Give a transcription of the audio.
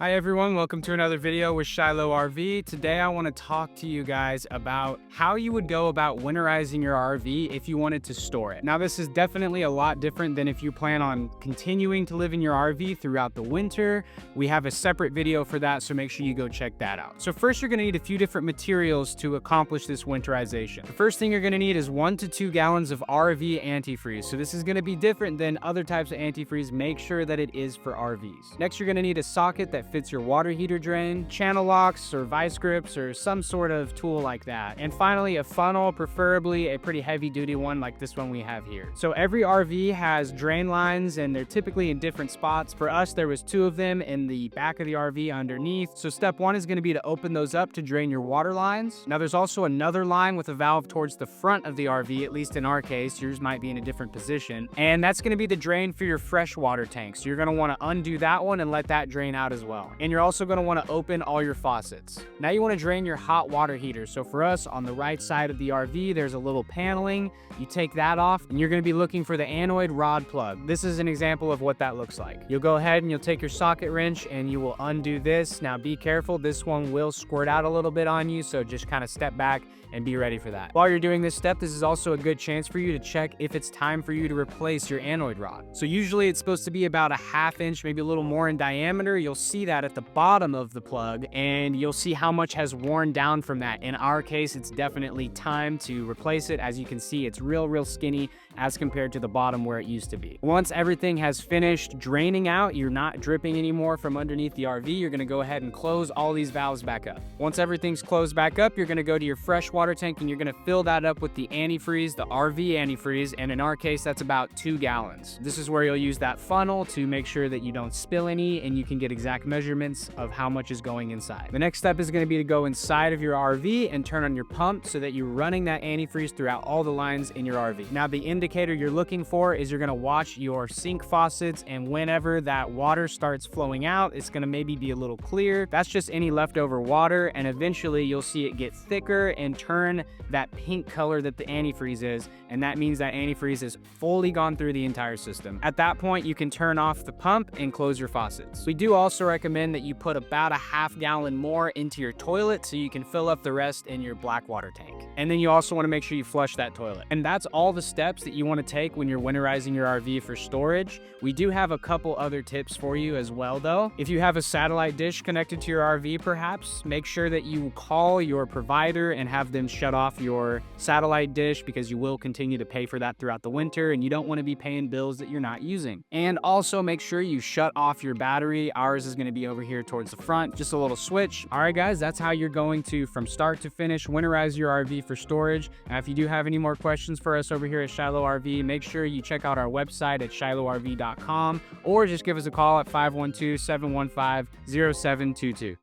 Hi everyone, welcome to another video with Shiloh RV. Today I want to talk to you guys about how you would go about winterizing your RV if you wanted to store it. Now this is definitely a lot different than if you plan on continuing to live in your RV throughout the winter. We have a separate video for that, so make sure you go check that out. So first you're going to need a few different materials to accomplish this winterization. The first thing you're going to need is 1 to 2 gallons of RV antifreeze. So this is going to be different than other types of antifreeze. Make sure that it is for RVs. Next you're going to need a socket that fits your water heater drain, channel locks or vice grips or some sort of tool like that. And finally, a funnel, preferably a pretty heavy duty one like this one we have here. So every RV has drain lines and they're typically in different spots. For us, there was 2 of them in the back of the RV underneath. So step 1 is going to be to open those up to drain your water lines. Now there's also another line with a valve towards the front of the RV, at least in our case. Yours might be in a different position. And that's going to be the drain for your freshwater tank. So you're going to want to undo that one and let that drain out as well. And you're also going to want to open all your faucets. Now you want to drain your hot water heater. So for us, on the right side of the RV, there's a little paneling. You take that off and you're going to be looking for the anoid rod plug. This is an example of what that looks like. You'll go ahead and you'll take your socket wrench and you will undo this. Now be careful, this one will squirt out a little bit on you, so just kind of step back and be ready for that. While you're doing this step, this is also a good chance for you to check if it's time for you to replace your anoid rod. So usually it's supposed to be about a 1/2 inch, maybe a little more in diameter. You'll see that at the bottom of the plug and you'll see how much has worn down from that. In our case, it's definitely time to replace it. As you can see, it's real skinny as compared to the bottom where it used to be. Once everything has finished draining out, you're not dripping anymore from underneath the RV, you're gonna go ahead and close all these valves back up. Once everything's closed back up, you're gonna go to your freshwater tank and you're gonna fill that up with the antifreeze, the RV antifreeze, and in our case, that's about 2 gallons. This is where you'll use that funnel to make sure that you don't spill any and you can get exact measurements of how much is going inside. The next step is gonna be to go inside of your RV and turn on your pump so that you're running that antifreeze throughout all the lines in your RV. Now the indicator you're looking for is you're gonna watch your sink faucets, and whenever that water starts flowing out, it's gonna maybe be a little clear. That's just any leftover water, and eventually you'll see it get thicker and turn that pink color that the antifreeze is, and that means that antifreeze is fully gone through the entire system. At that point, you can turn off the pump and close your faucets. We do also recommend that you put about a 1/2 gallon more into your toilet so you can fill up the rest in your black water tank. And then you also want to make sure you flush that toilet. And that's all the steps that you want to take when you're winterizing your RV for storage. We do have a couple other tips for you as well though. If you have a satellite dish connected to your RV perhaps, make sure that you call your provider and have them shut off your satellite dish, because you will continue to pay for that throughout the winter and you don't want to be paying bills that you're not using. And also make sure you shut off your battery. Ours is going to be over here towards the front, just a little switch. All right guys, that's how you're going to, from start to finish, winterize your RV for storage. And if you do have any more questions for us over here at Shiloh RV, make sure you check out our website at shilohrv.com or just give us a call at 512-715-0722.